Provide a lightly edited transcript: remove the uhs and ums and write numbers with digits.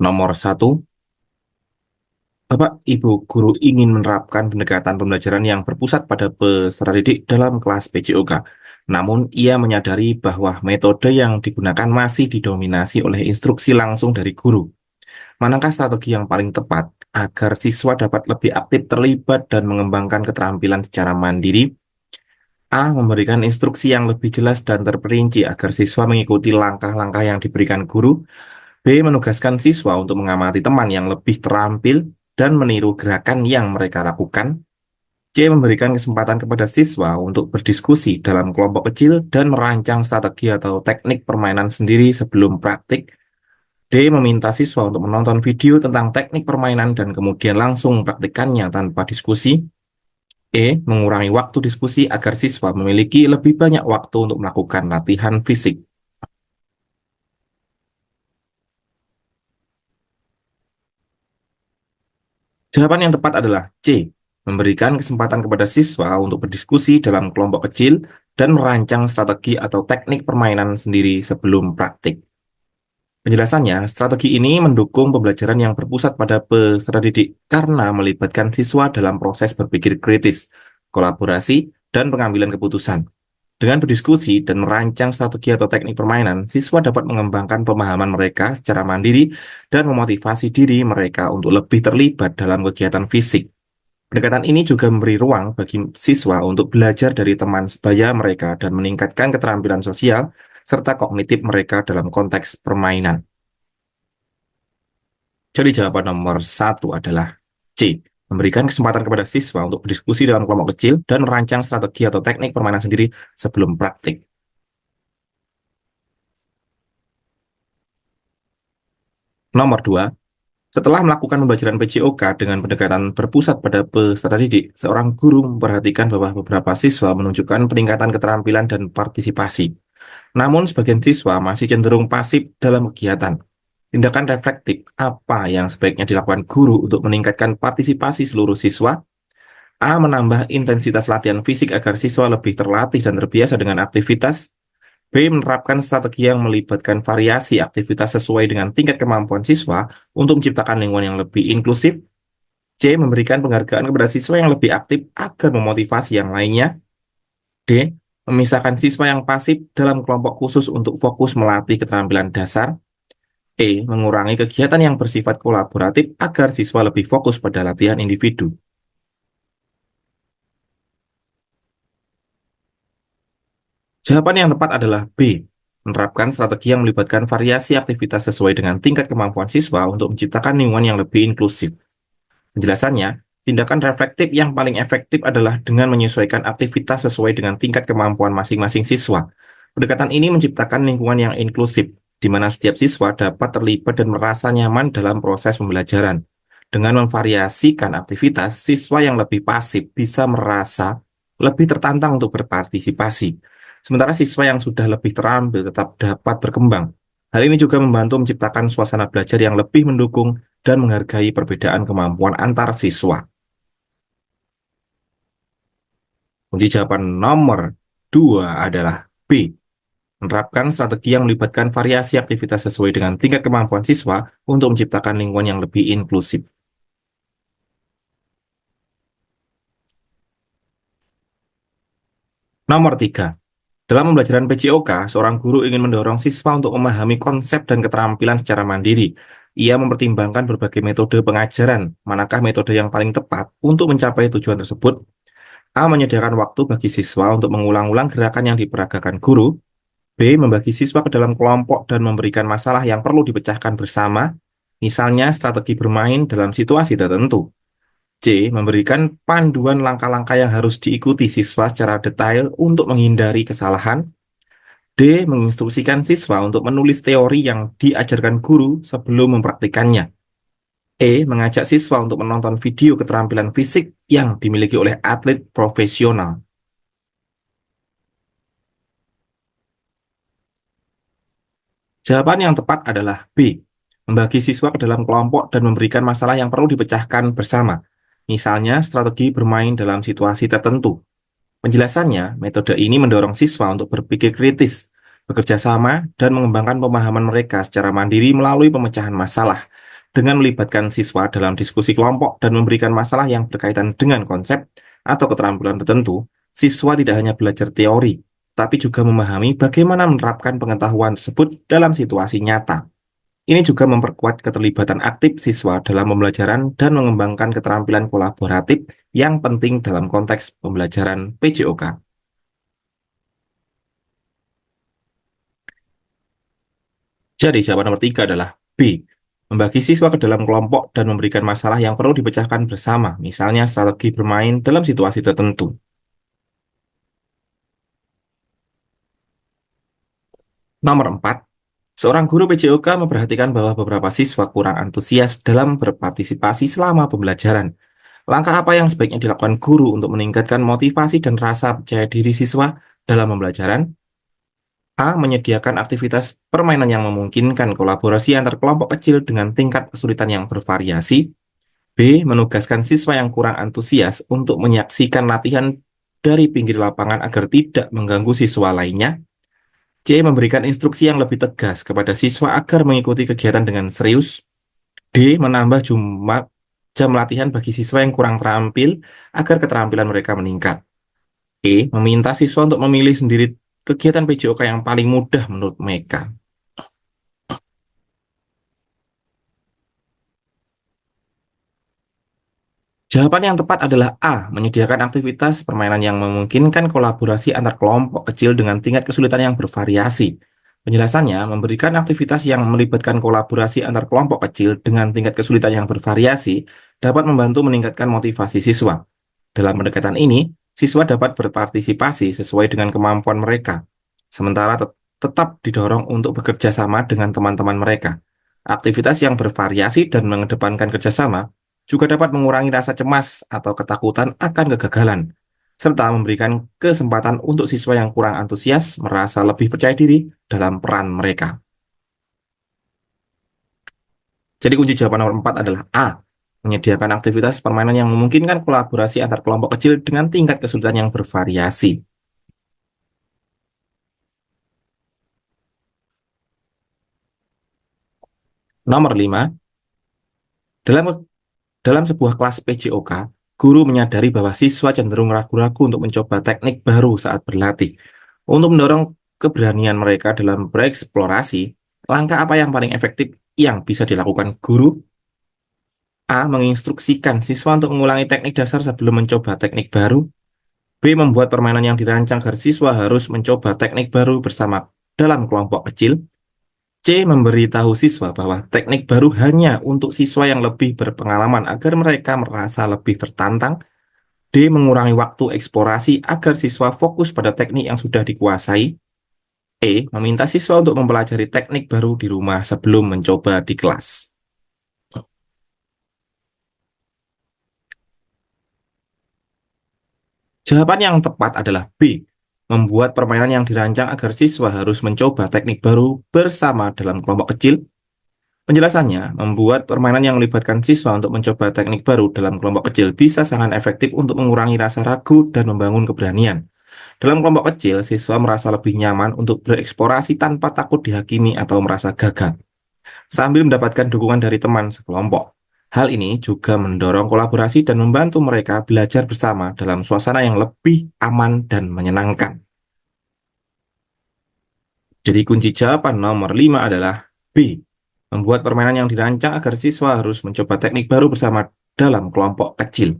Nomor satu, Bapak Ibu guru ingin menerapkan pendekatan pembelajaran yang berpusat pada peserta didik dalam kelas PJOK. Namun, ia menyadari bahwa metode yang digunakan masih didominasi oleh instruksi langsung dari guru. Manakah strategi yang paling tepat agar siswa dapat lebih aktif terlibat dan mengembangkan keterampilan secara mandiri? A. Memberikan instruksi yang lebih jelas dan terperinci agar siswa mengikuti langkah-langkah yang diberikan guru. B. Menugaskan siswa untuk mengamati teman yang lebih terampil dan meniru gerakan yang mereka lakukan. C. Memberikan kesempatan kepada siswa untuk berdiskusi dalam kelompok kecil dan merancang strategi atau teknik permainan sendiri sebelum praktik. D. Meminta siswa untuk menonton video tentang teknik permainan dan kemudian langsung mempraktikkannya tanpa diskusi. E. Mengurangi waktu diskusi agar siswa memiliki lebih banyak waktu untuk melakukan latihan fisik. Jawaban yang tepat adalah C. Memberikan kesempatan kepada siswa untuk berdiskusi dalam kelompok kecil dan merancang strategi atau teknik permainan sendiri sebelum praktik. Penjelasannya, strategi ini mendukung pembelajaran yang berpusat pada peserta didik karena melibatkan siswa dalam proses berpikir kritis, kolaborasi, dan pengambilan keputusan. Dengan berdiskusi dan merancang strategi atau teknik permainan, siswa dapat mengembangkan pemahaman mereka secara mandiri dan memotivasi diri mereka untuk lebih terlibat dalam kegiatan fisik. Pendekatan ini juga memberi ruang bagi siswa untuk belajar dari teman sebaya mereka dan meningkatkan keterampilan sosial serta kognitif mereka dalam konteks permainan. Jadi jawaban nomor satu adalah C. Memberikan kesempatan kepada siswa untuk berdiskusi dalam kelompok kecil dan merancang strategi atau teknik permainan sendiri sebelum praktik. Nomor 2. Setelah melakukan pembelajaran PJOK dengan pendekatan berpusat pada peserta didik, seorang guru memperhatikan bahwa beberapa siswa menunjukkan peningkatan keterampilan dan partisipasi. Namun, sebagian siswa masih cenderung pasif dalam kegiatan. Tindakan reflektif apa yang sebaiknya dilakukan guru untuk meningkatkan partisipasi seluruh siswa? A. Menambah intensitas latihan fisik agar siswa lebih terlatih dan terbiasa dengan aktivitas. B. Menerapkan strategi yang melibatkan variasi aktivitas sesuai dengan tingkat kemampuan siswa untuk menciptakan lingkungan yang lebih inklusif. C. Memberikan penghargaan kepada siswa yang lebih aktif agar memotivasi yang lainnya. D. Memisahkan siswa yang pasif dalam kelompok khusus untuk fokus melatih keterampilan dasar. E. Mengurangi kegiatan yang bersifat kolaboratif agar siswa lebih fokus pada latihan individu. Jawaban yang tepat adalah B. Menerapkan strategi yang melibatkan variasi aktivitas sesuai dengan tingkat kemampuan siswa untuk menciptakan lingkungan yang lebih inklusif. Penjelasannya, tindakan reflektif yang paling efektif adalah dengan menyesuaikan aktivitas sesuai dengan tingkat kemampuan masing-masing siswa. Pendekatan ini menciptakan lingkungan yang inklusif, di mana setiap siswa dapat terlibat dan merasa nyaman dalam proses pembelajaran. Dengan memvariasikan aktivitas, siswa yang lebih pasif bisa merasa lebih tertantang untuk berpartisipasi. Sementara siswa yang sudah lebih terampil tetap dapat berkembang. Hal ini juga membantu menciptakan suasana belajar yang lebih mendukung dan menghargai perbedaan kemampuan antar siswa. Kunci jawaban nomor 2 adalah B. Menerapkan strategi yang melibatkan variasi aktivitas sesuai dengan tingkat kemampuan siswa untuk menciptakan lingkungan yang lebih inklusif. Nomor 3. Dalam pembelajaran PJOK, seorang guru ingin mendorong siswa untuk memahami konsep dan keterampilan secara mandiri. Ia mempertimbangkan berbagai metode pengajaran, manakah metode yang paling tepat untuk mencapai tujuan tersebut. A. Menyediakan waktu bagi siswa untuk mengulang-ulang gerakan yang diperagakan guru. B. Membagi siswa ke dalam kelompok dan memberikan masalah yang perlu dipecahkan bersama, misalnya strategi bermain dalam situasi tertentu. C. Memberikan panduan langkah-langkah yang harus diikuti siswa secara detail untuk menghindari kesalahan. D. Menginstruksikan siswa untuk menulis teori yang diajarkan guru sebelum mempraktikannya. E. Mengajak siswa untuk menonton video keterampilan fisik yang dimiliki oleh atlet profesional. Jawaban yang tepat adalah B. Membagi siswa ke dalam kelompok dan memberikan masalah yang perlu dipecahkan bersama. Misalnya, strategi bermain dalam situasi tertentu. Penjelasannya, metode ini mendorong siswa untuk berpikir kritis, bekerja sama, dan mengembangkan pemahaman mereka secara mandiri melalui pemecahan masalah. Dengan melibatkan siswa dalam diskusi kelompok dan memberikan masalah yang berkaitan dengan konsep atau keterampilan tertentu, siswa tidak hanya belajar teori, tapi juga memahami bagaimana menerapkan pengetahuan tersebut dalam situasi nyata. Ini juga memperkuat keterlibatan aktif siswa dalam pembelajaran dan mengembangkan keterampilan kolaboratif yang penting dalam konteks pembelajaran PJOK. Jadi jawaban nomor 3 adalah B. Membagi siswa ke dalam kelompok dan memberikan masalah yang perlu dipecahkan bersama, misalnya strategi bermain dalam situasi tertentu. Nomor 4. Seorang guru PJOK memperhatikan bahwa beberapa siswa kurang antusias dalam berpartisipasi selama pembelajaran. Langkah apa yang sebaiknya dilakukan guru untuk meningkatkan motivasi dan rasa percaya diri siswa dalam pembelajaran? A. Menyediakan aktivitas permainan yang memungkinkan kolaborasi antar kelompok kecil dengan tingkat kesulitan yang bervariasi. B. Menugaskan siswa yang kurang antusias untuk menyaksikan latihan dari pinggir lapangan agar tidak mengganggu siswa lainnya. C. Memberikan instruksi yang lebih tegas kepada siswa agar mengikuti kegiatan dengan serius. D. Menambah jumlah jam latihan bagi siswa yang kurang terampil agar keterampilan mereka meningkat. E. Meminta siswa untuk memilih sendiri kegiatan PJOK yang paling mudah menurut mereka. Jawaban yang tepat adalah A. Menyediakan aktivitas permainan yang memungkinkan kolaborasi antar kelompok kecil dengan tingkat kesulitan yang bervariasi. Penjelasannya, memberikan aktivitas yang melibatkan kolaborasi antar kelompok kecil dengan tingkat kesulitan yang bervariasi dapat membantu meningkatkan motivasi siswa. Dalam pendekatan ini, siswa dapat berpartisipasi sesuai dengan kemampuan mereka, sementara tetap didorong untuk bekerja sama dengan teman-teman mereka. Aktivitas yang bervariasi dan mengedepankan kerjasama juga dapat mengurangi rasa cemas atau ketakutan akan kegagalan, serta memberikan kesempatan untuk siswa yang kurang antusias merasa lebih percaya diri dalam peran mereka. Jadi kunci jawaban nomor 4 adalah A. Menyediakan aktivitas permainan yang memungkinkan kolaborasi antar kelompok kecil dengan tingkat kesulitan yang bervariasi. Nomor 5. Dalam Dalam sebuah kelas PJOK, guru menyadari bahwa siswa cenderung ragu-ragu untuk mencoba teknik baru saat berlatih. Untuk mendorong keberanian mereka dalam bereksplorasi, langkah apa yang paling efektif yang bisa dilakukan guru? A. Menginstruksikan siswa untuk mengulangi teknik dasar sebelum mencoba teknik baru. B. Membuat permainan yang dirancang agar siswa harus mencoba teknik baru bersama dalam kelompok kecil. C. Memberitahu siswa bahwa teknik baru hanya untuk siswa yang lebih berpengalaman agar mereka merasa lebih tertantang. D. Mengurangi waktu eksplorasi agar siswa fokus pada teknik yang sudah dikuasai. E. Meminta siswa untuk mempelajari teknik baru di rumah sebelum mencoba di kelas. Jawaban yang tepat adalah B. Membuat permainan yang dirancang agar siswa harus mencoba teknik baru bersama dalam kelompok kecil. Penjelasannya, membuat permainan yang melibatkan siswa untuk mencoba teknik baru dalam kelompok kecil bisa sangat efektif untuk mengurangi rasa ragu dan membangun keberanian. Dalam kelompok kecil, siswa merasa lebih nyaman untuk bereksplorasi tanpa takut dihakimi atau merasa gagal, sambil mendapatkan dukungan dari teman sekelompok. Hal ini juga mendorong kolaborasi dan membantu mereka belajar bersama dalam suasana yang lebih aman dan menyenangkan. Jadi kunci jawaban nomor 5 adalah B. Membuat permainan yang dirancang agar siswa harus mencoba teknik baru bersama dalam kelompok kecil.